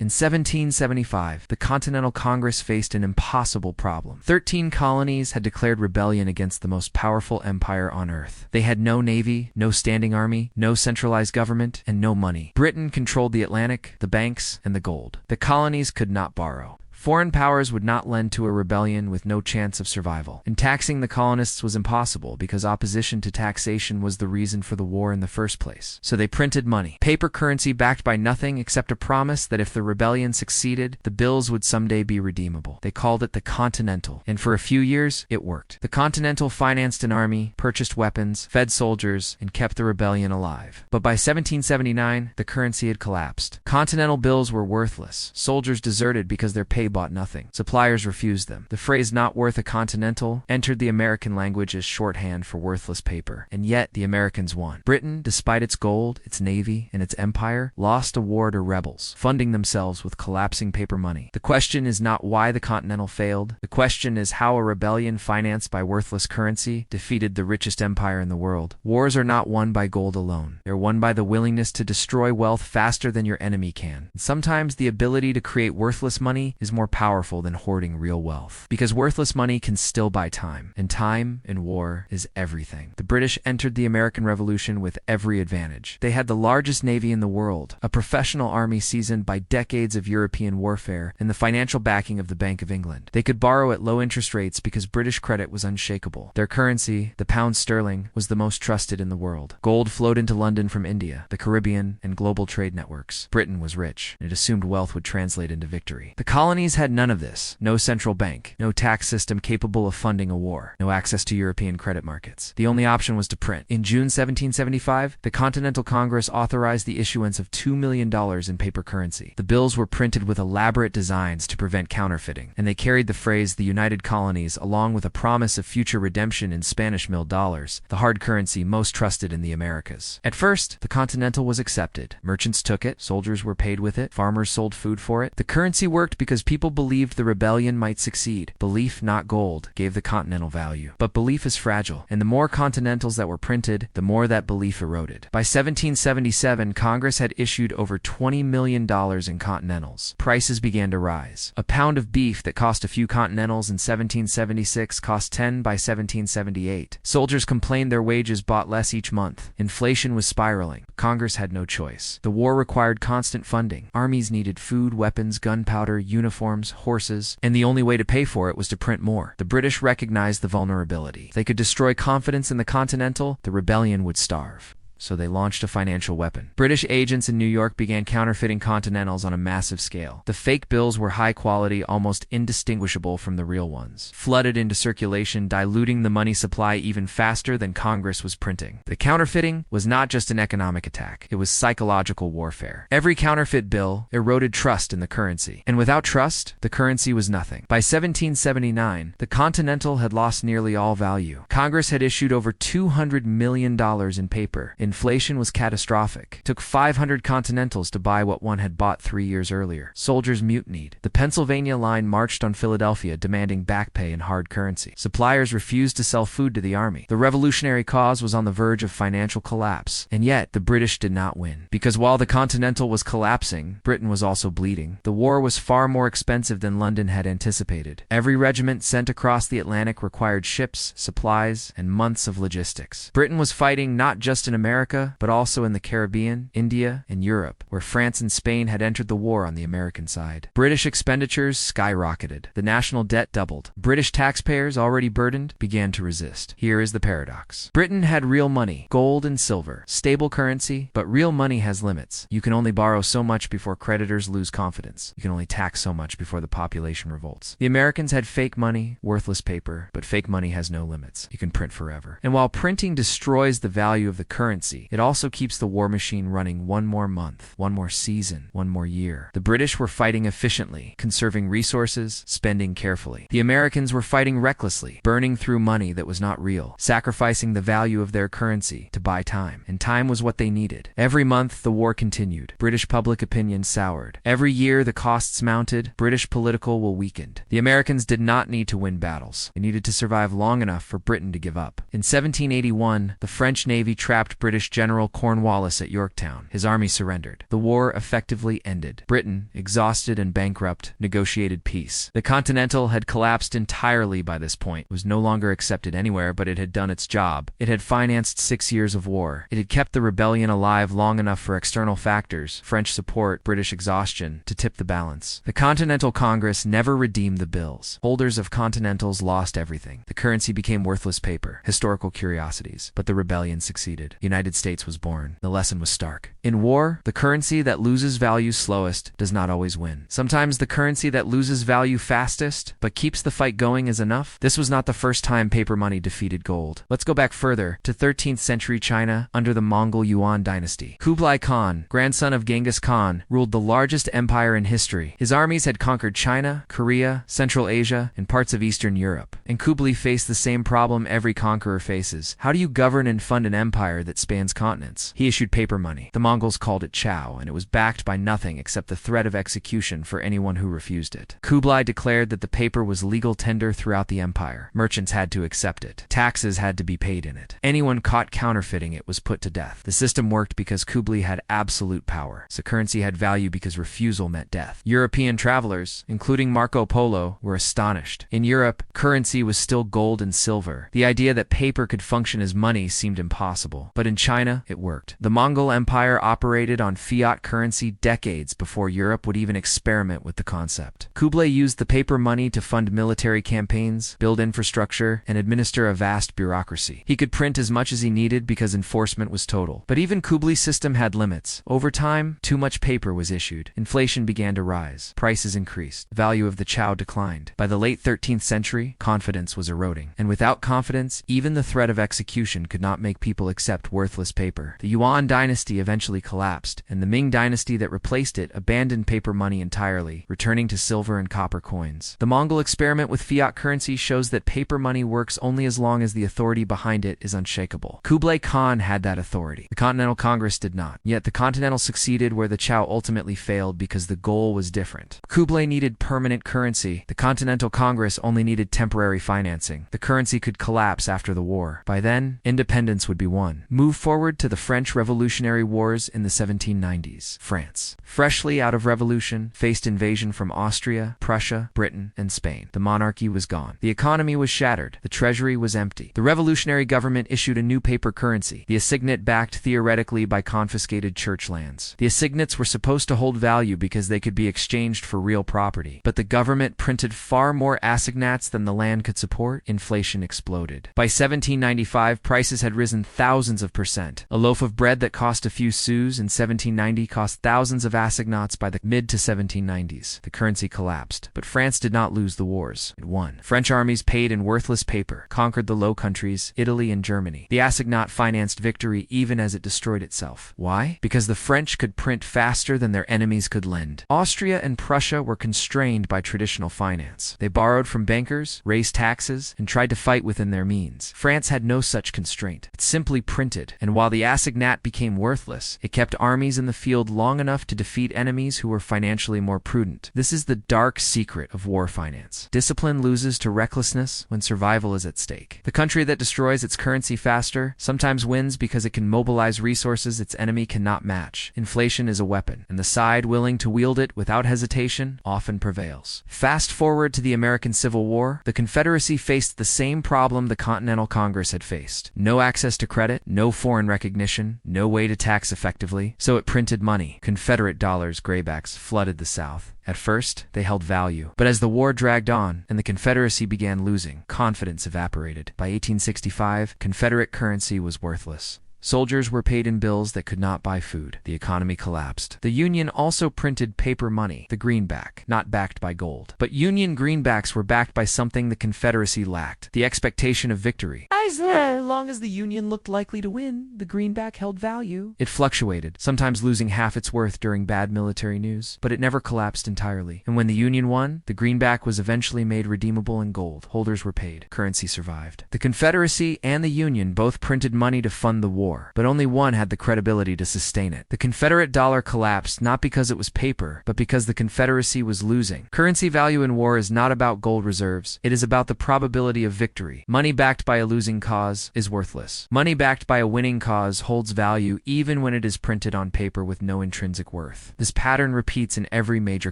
In 1775, the Continental Congress faced an impossible problem. 13 colonies had declared rebellion against the most powerful empire on earth. They had no navy, no standing army, no centralized government, and no money. Britain controlled the Atlantic, the banks, and the gold. The colonies could not borrow. Foreign powers would not lend to a rebellion with no chance of survival. And taxing the colonists was impossible because opposition to taxation was the reason for the war in the first place. So they printed money, paper currency backed by nothing except a promise that if the rebellion succeeded, the bills would someday be redeemable. They called it the Continental, and for a few years, it worked. The Continental financed an army, purchased weapons, fed soldiers, and kept the rebellion alive. But by 1779, the currency had collapsed. Continental bills were worthless. Soldiers deserted because their pay bought nothing. Suppliers refused them. The phrase "not worth a continental" entered the American language as shorthand for worthless paper. And yet, the Americans won. Britain, despite its gold, its navy, and its empire, lost a war to rebels, funding themselves with collapsing paper money. The question is not why the Continental failed. The question is how a rebellion financed by worthless currency defeated the richest empire in the world. Wars are not won by gold alone. They're won by the willingness to destroy wealth faster than your enemy can. And sometimes the ability to create worthless money is more powerful than hoarding real wealth. Because worthless money can still buy time, and time in war is everything. The British entered the American Revolution with every advantage. They had the largest navy in the world, a professional army seasoned by decades of European warfare, and the financial backing of the Bank of England. They could borrow at low interest rates because British credit was unshakable. Their currency, the pound sterling, was the most trusted in the world. Gold flowed into London from India, the Caribbean, and global trade networks. Britain was rich, and it assumed wealth would translate into victory. The colonies had none of this. No central bank, no tax system capable of funding a war, no access to European credit markets. The only option was to print. In June 1775, the Continental Congress authorized the issuance of $2 million in paper currency. The bills were printed with elaborate designs to prevent counterfeiting, and they carried the phrase "the United Colonies" along with a promise of future redemption in Spanish mill dollars, the hard currency most trusted in the Americas. At first, the Continental was accepted. Merchants took it, soldiers were paid with it, farmers sold food for it. The currency worked because people believed the rebellion might succeed. Belief, not gold, gave the Continental value. But belief is fragile, and the more Continentals that were printed, the more that belief eroded. By 1777, Congress had issued over $20 million in Continentals. Prices began to rise. A pound of beef that cost a few Continentals in 1776 cost 10 by 1778. Soldiers complained their wages bought less each month. Inflation was spiraling. Congress had no choice. The war required constant funding. Armies needed food, weapons, gunpowder, uniforms, horses, and the only way to pay for it was to print more. The British recognized the vulnerability. If they could destroy confidence in the Continental, the rebellion would starve. So they launched a financial weapon. British agents in New York began counterfeiting Continentals on a massive scale. The fake bills were high quality, almost indistinguishable from the real ones, flooded into circulation, diluting the money supply even faster than Congress was printing. The counterfeiting was not just an economic attack, it was psychological warfare. Every counterfeit bill eroded trust in the currency, and without trust, the currency was nothing. By 1779, the Continental had lost nearly all value. Congress had issued over $200 million in paper. Inflation was catastrophic. It took 500 Continentals to buy what one had bought 3 years earlier. Soldiers mutinied. The Pennsylvania line marched on Philadelphia demanding back pay in hard currency. Suppliers refused to sell food to the army. The revolutionary cause was on the verge of financial collapse. And yet, the British did not win. Because while the Continental was collapsing, Britain was also bleeding. The war was far more expensive than London had anticipated. Every regiment sent across the Atlantic required ships, supplies, and months of logistics. Britain was fighting not just in America, but also in the Caribbean, India, and Europe, where France and Spain had entered the war on the American side. British expenditures skyrocketed. The national debt doubled. British taxpayers, already burdened, began to resist. Here is the paradox. Britain had real money, gold and silver, stable currency, but real money has limits. You can only borrow so much before creditors lose confidence. You can only tax so much before the population revolts. The Americans had fake money, worthless paper, but fake money has no limits. You can print forever. And while printing destroys the value of the currency, it also keeps the war machine running one more month, one more season, one more year. The British were fighting efficiently, conserving resources, spending carefully. The Americans were fighting recklessly, burning through money that was not real, sacrificing the value of their currency to buy time. And time was what they needed. Every month, the war continued. British public opinion soured. Every year, the costs mounted. British political will weakened. The Americans did not need to win battles. They needed to survive long enough for Britain to give up. In 1781, the French Navy trapped British British General Cornwallis at Yorktown. His army surrendered. The war effectively ended. Britain, exhausted and bankrupt, negotiated peace. The Continental had collapsed entirely by this point. It was no longer accepted anywhere, but it had done its job. It had financed 6 years of war. It had kept the rebellion alive long enough for external factors, French support, British exhaustion, to tip the balance. The Continental Congress never redeemed the bills. Holders of Continentals lost everything. The currency became worthless paper, historical curiosities. But the rebellion succeeded. The United States was born. The lesson was stark. In war, the currency that loses value slowest does not always win. Sometimes the currency that loses value fastest, but keeps the fight going, is enough. This was not the first time paper money defeated gold. Let's go back further to 13th century China under the Mongol Yuan dynasty. Kublai Khan, grandson of Genghis Khan, ruled the largest empire in history. His armies had conquered China, Korea, Central Asia, and parts of Eastern Europe. And Kublai faced the same problem every conqueror faces. How do you govern and fund an empire that spans continents? He issued paper money. The Mongols called it chow, and it was backed by nothing except the threat of execution for anyone who refused it. Kublai declared that the paper was legal tender throughout the empire. Merchants had to accept it. Taxes had to be paid in it. Anyone caught counterfeiting it was put to death. The system worked because Kublai had absolute power. So currency had value because refusal meant death. European travelers, including Marco Polo, were astonished. In Europe, currency was still gold and silver. The idea that paper could function as money seemed impossible. But in China, it worked. The Mongol Empire operated on fiat currency decades before Europe would even experiment with the concept. Kublai used the paper money to fund military campaigns, build infrastructure, and administer a vast bureaucracy. He could print as much as he needed because enforcement was total. But even Kublai's system had limits. Over time, too much paper was issued. Inflation began to rise. Prices increased. The value of the chow declined. By the late 13th century, confidence was eroding. And without confidence, even the threat of execution could not make people accept worthless paper. The Yuan dynasty eventually collapsed, and the Ming dynasty that replaced it abandoned paper money entirely, returning to silver and copper coins. The Mongol experiment with fiat currency shows that paper money works only as long as the authority behind it is unshakable. Kublai Khan had that authority. The Continental Congress did not. Yet the Continental succeeded where the chow ultimately failed because the goal was different. Kublai needed permanent currency. The Continental Congress only needed temporary financing. The currency could collapse after the war. By then, independence would be won. Move forward to the French Revolutionary Wars in the 1790s. France, freshly out of revolution, faced invasion from Austria, Prussia, Britain, and Spain. The monarchy was gone. The economy was shattered. The treasury was empty. The revolutionary government issued a new paper currency, the assignat, backed theoretically by confiscated church lands. The assignats were supposed to hold value because they could be exchanged for real property. But the government printed far more assignats than the land could support. Inflation exploded. By 1795, prices had risen thousands of %. A loaf of bread that cost a few sous in 1790 cost thousands of assignats by the mid to 1790s. The currency collapsed. But France did not lose the wars. It won. French armies paid in worthless paper, conquered the Low Countries, Italy, and Germany. The assignat financed victory even as it destroyed itself. Why? Because the French could print faster than their enemies could lend. Austria and Prussia were constrained by traditional finance. They borrowed from bankers, raised taxes, and tried to fight within their means. France had no such constraint. It simply printed, and while the assignat became worthless, it kept armies in the field long enough to defeat enemies who were financially more prudent. This is the dark secret of war finance. Discipline loses to recklessness when survival is at stake. The country that destroys its currency faster sometimes wins because it can mobilize resources its enemy cannot match. Inflation is a weapon, and the side willing to wield it without hesitation often prevails. Fast forward to the American Civil War, the Confederacy faced the same problem the Continental Congress had faced. No access to credit, no foreign recognition, no way to tax effectively, so it printed money. Confederate dollars, greybacks, flooded the South. At first, they held value. But as the war dragged on and the Confederacy began losing, confidence evaporated. By 1865, Confederate currency was worthless. Soldiers were paid in bills that could not buy food. The economy collapsed. The Union also printed paper money, the greenback, not backed by gold. But Union greenbacks were backed by something the Confederacy lacked, the expectation of victory. As long as the Union looked likely to win, the greenback held value. It fluctuated, sometimes losing half its worth during bad military news, but it never collapsed entirely. And when the Union won, the greenback was eventually made redeemable in gold. Holders were paid. Currency survived. The Confederacy and the Union both printed money to fund the war, but only one had the credibility to sustain it. The Confederate dollar collapsed not because it was paper, but because the Confederacy was losing. Currency value in war is not about gold reserves. It is about the probability of victory. Money backed by a losing cause is worthless. Money backed by a winning cause holds value even when it is printed on paper with no intrinsic worth. This pattern repeats in every major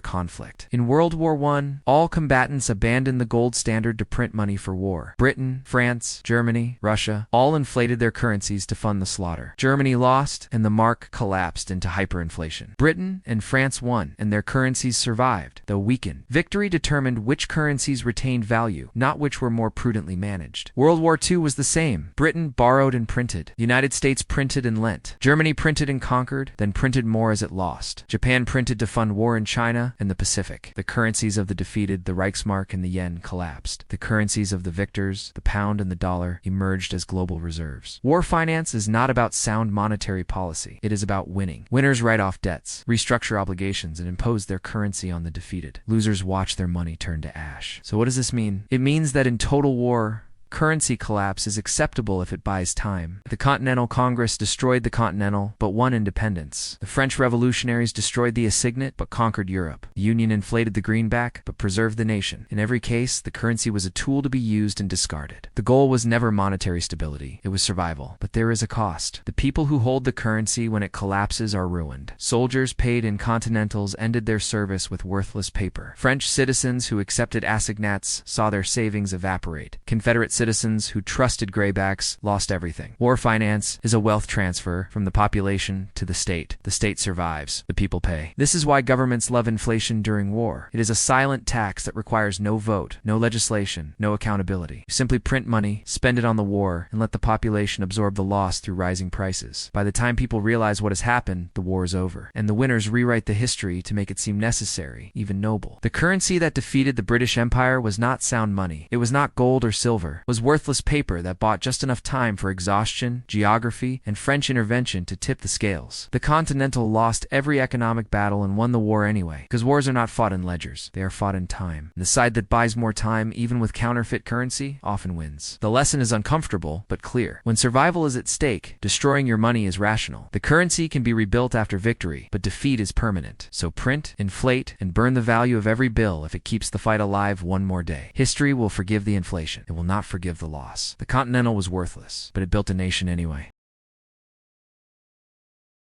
conflict. In World War I, all combatants abandoned the gold standard to print money for war. Britain, France, Germany, Russia, all inflated their currencies to fund the slaughter. Germany lost, and the mark collapsed into hyperinflation. Britain and France won, and their currencies survived, though weakened. Victory determined which currencies retained value, not which were more prudently managed. World War II was the same. Britain borrowed and printed. The United States printed and lent. Germany printed and conquered, then printed more as it lost. Japan printed to fund war in China and the Pacific. The currencies of the defeated, the Reichsmark and the yen, collapsed. The currencies of the victors, the pound and the dollar, emerged as global reserves. War finance is not about sound monetary policy. It is about winning. Winners write off debts, restructure obligations, and impose their currency on the defeated. Losers watch their money turn to ash. So what does this mean? It means that in total war, currency collapse is acceptable if it buys time. The Continental Congress destroyed the Continental, but won independence. The French revolutionaries destroyed the assignat, but conquered Europe. The Union inflated the greenback, but preserved the nation. In every case, the currency was a tool to be used and discarded. The goal was never monetary stability. It was survival. But there is a cost. The people who hold the currency when it collapses are ruined. Soldiers paid in Continentals ended their service with worthless paper. French citizens who accepted assignats saw their savings evaporate. Confederate citizens who trusted graybacks lost everything. War finance is a wealth transfer from the population to the state. The state survives. The people pay. This is why governments love inflation during war. It is a silent tax that requires no vote, no legislation, no accountability. You simply print money, spend it on the war, and let the population absorb the loss through rising prices. By the time people realize what has happened, the war is over, and the winners rewrite the history to make it seem necessary, even noble. The currency that defeated the British Empire was not sound money. It was not gold or silver. Was worthless paper that bought just enough time for exhaustion, geography, and French intervention to tip the scales. The Continental lost every economic battle and won the war anyway, because wars are not fought in ledgers, they are fought in time. And the side that buys more time, even with counterfeit currency, often wins. The lesson is uncomfortable, but clear. When survival is at stake, destroying your money is rational. The currency can be rebuilt after victory, but defeat is permanent. So print, inflate, and burn the value of every bill if it keeps the fight alive one more day. History will forgive the inflation. It will not forgive the loss. The Continental was worthless, but it built a nation anyway.